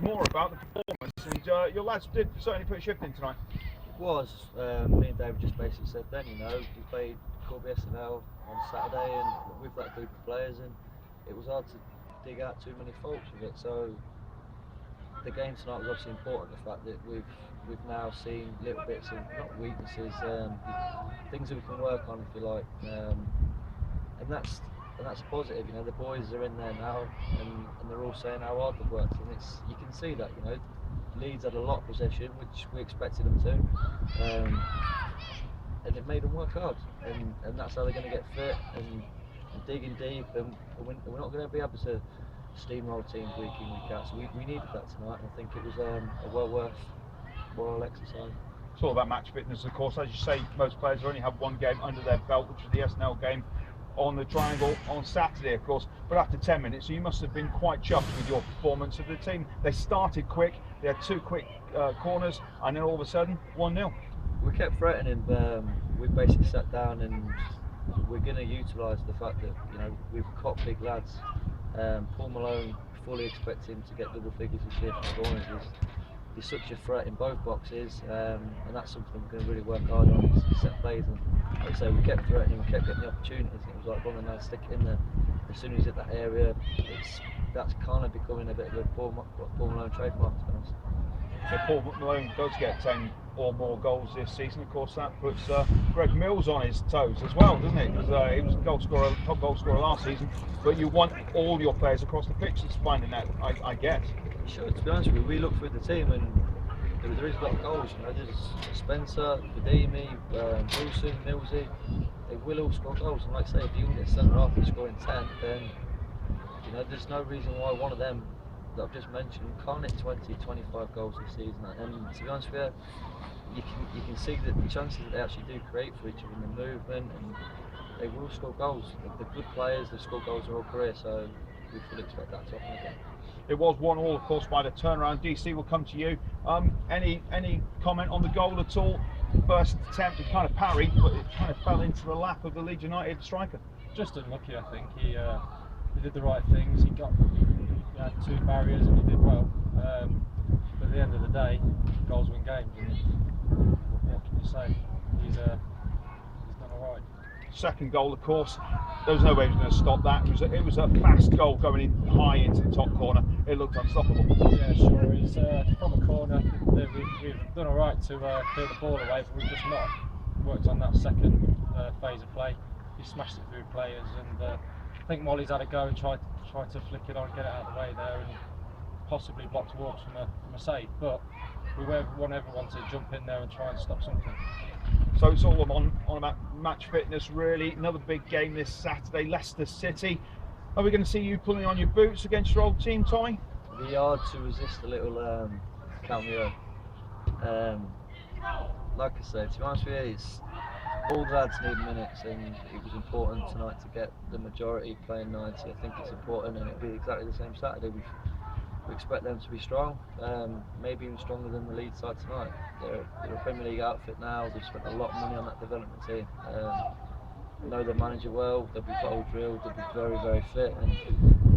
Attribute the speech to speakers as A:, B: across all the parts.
A: more about the performance, and your lads did certainly put a shift in tonight.
B: It was. Me and David just basically said then, we played Corby SNL on Saturday and with that group of players, and it was hard to dig out too many faults with it. So the game tonight was obviously important. The fact that we've now seen little bits of not weaknesses, things that we can work on, if you like, and that's a positive. The boys are in there now, and they're all saying how hard they've worked, and you can see that. Leeds had a lot of possession, which we expected them to, and it made them work hard, and that's how they're going to get fit and digging deep, and we're not going to be able to steamroll teams week in, week out. So we needed that tonight, and I think it was a well worth moral exercise.
A: It's all about match fitness, of course. As you say, most players only have one game under their belt, which was the SNL game on the Triangle on Saturday, of course. But after 10 minutes, you must have been quite chuffed with your performance of the team. They started quick, they had 2 quick corners, and then all of a sudden, 1-0.
B: We kept threatening. We basically sat down, and we're going to utilise the fact that we've got big lads. Paul Malone, fully expect him to get double figures this year from corners. He's such a threat in both boxes, and that's something we're going to really work hard on. Set plays, and like I say, we kept threatening, we kept getting the opportunities. It was like, go on and now stick it in there. As soon as you hit that area, that's kind of becoming a bit of a Paul Malone trademark, to be honest.
A: So Paul Malone does get 10 or more goals this season. Of course, that puts Greg Mills on his toes as well, doesn't it? Because he was top goal scorer last season. But you want all your players across the pitch to find in that, I guess.
B: Sure, to be honest with you, we look through the team and there is a lot of goals. There's Spencer, Fadimi, Wilson, Millsy. They will all score goals. And like I say, if you can get centre half and scoring 10, then there's no reason why one of them that I've just mentioned can't hit 20, 25 goals this season. And to be honest with you can see that the chances that they actually do create for each other in the movement, and they will score goals. They're good players, they've scored goals their whole career, so we fully expect that to happen again.
A: It was 1-1, of course, by the turnaround. DC, will come to you. Any comment on the goal at all? First attempt, he kind of parried, but it kind of fell into the lap of the Leeds United striker.
C: Just unlucky, I think. He did the right things. He had 2 barriers and he did well. But at the end of the day, goals win games. And what can you say? He's done all right.
A: Second goal, of course, there was no way he was going to stop that. It was a fast goal going in high into the top corner. It looked unstoppable.
C: Yeah, sure. It's from a corner. We've done all right to clear the ball away, but we've just not worked on that second phase of play. He smashed it through players, and I think Molly's had a go and tried to flick it on, get it out of the way there, and possibly block towards from a save. But we want everyone to jump in there and try and stop something.
A: So it's all on about match fitness, really. Another big game this Saturday, Leicester City. Are we going to see you pulling on your boots against your old team, Tommy?
B: It'll be hard to resist a little cameo. Like I said, to be honest with you, all the lads need minutes, and it was important tonight to get the majority playing 90. I think it's important, and it'll be exactly the same Saturday. We expect them to be strong, maybe even stronger than the Leeds side tonight. They're a Premier League outfit now. They've spent a lot of money on that development team. They know their manager well. They'll be well drilled. They'll be very, very fit, and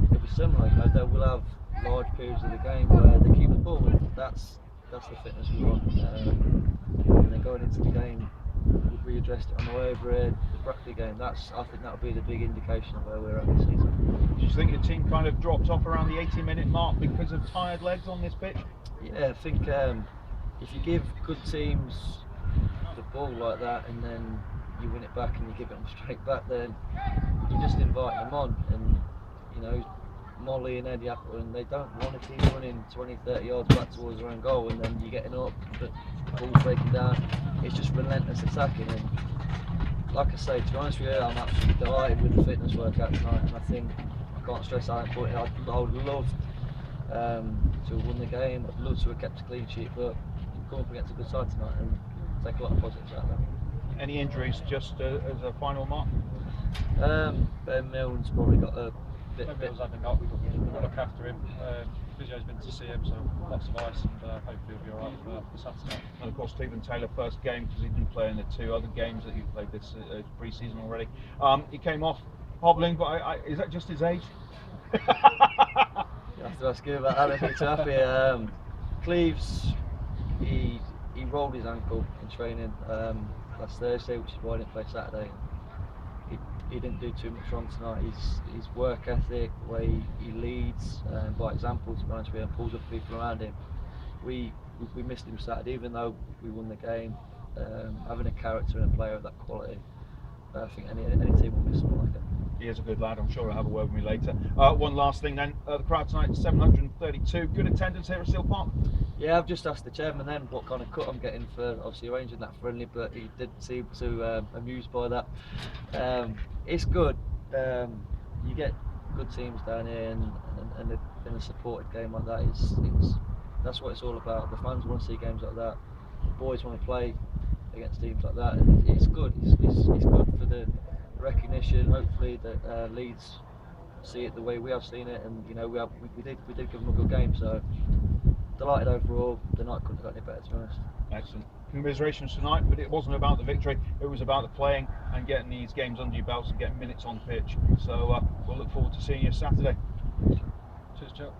B: it'll be similar. They will have large periods of the game where they keep the ball. That's the fitness we want. And then going into the game, would we addressed it on the way over here, the Brackley game? I think that'll be the big indication of where we're at this season.
A: Do you think your team kind of dropped off around the 80-minute mark because of tired legs on this pitch?
B: Yeah, I think if you give good teams the ball like that and then you win it back and you give it them straight back, then you just invite them on. And Molly and Eddie Appleton, they don't want to keep running 20-30 yards back towards their own goal, and then you're getting up, but ball's breaking down. It's just relentless attacking. And like I say, to be honest with you, I'm absolutely delighted with the fitness workout tonight, and I think I can't stress how important it is. I would love to have won the game. I'd love to have kept a clean sheet, but you've come up against a good side tonight and take a lot of positives out of that.
A: Any injuries, just as a final mark?
B: Ben Milne's probably got a bit.
C: Mills had a knock. We've got to look after him. Physio's been to see him, so lots of ice, and hopefully he'll be all right for Saturday.
A: And of course, Stephen Taylor, first game, because he didn't play in the 2 other games that he played this pre-season already. He came off hobbling, but is that just his age?
B: You have to ask him about that. If he's happy. Cleves, he rolled his ankle in training last Thursday, which is why he didn't play Saturday. He didn't do too much wrong tonight. His work ethic, the way he leads by example, to be honest with you, and pulls up people around him. We missed him Saturday, even though we won the game. Having a character and a player of that quality, I think any team will miss someone like him.
A: He is a good lad. I'm sure he'll have a word with me later. One last thing then. The crowd tonight, 732. Good attendance here at Steel Park.
B: Yeah, I've just asked the chairman then what kind of cut I'm getting for obviously arranging that friendly, but he did seem to amused by that. It's good. You get good teams down here, and in a supported game like that, that's what it's all about. The fans want to see games like that. The boys want to play against teams like that, and it's good. It's good for the recognition. Hopefully that Leeds see it the way we have seen it, and you know we did give them a good game. So delighted overall. The night couldn't have got any better, to be honest.
A: Excellent. Commiserations tonight, but it wasn't about the victory. It was about the playing and getting these games under your belts and getting minutes on pitch. So we'll look forward to seeing you Saturday.
C: Cheers, Joe.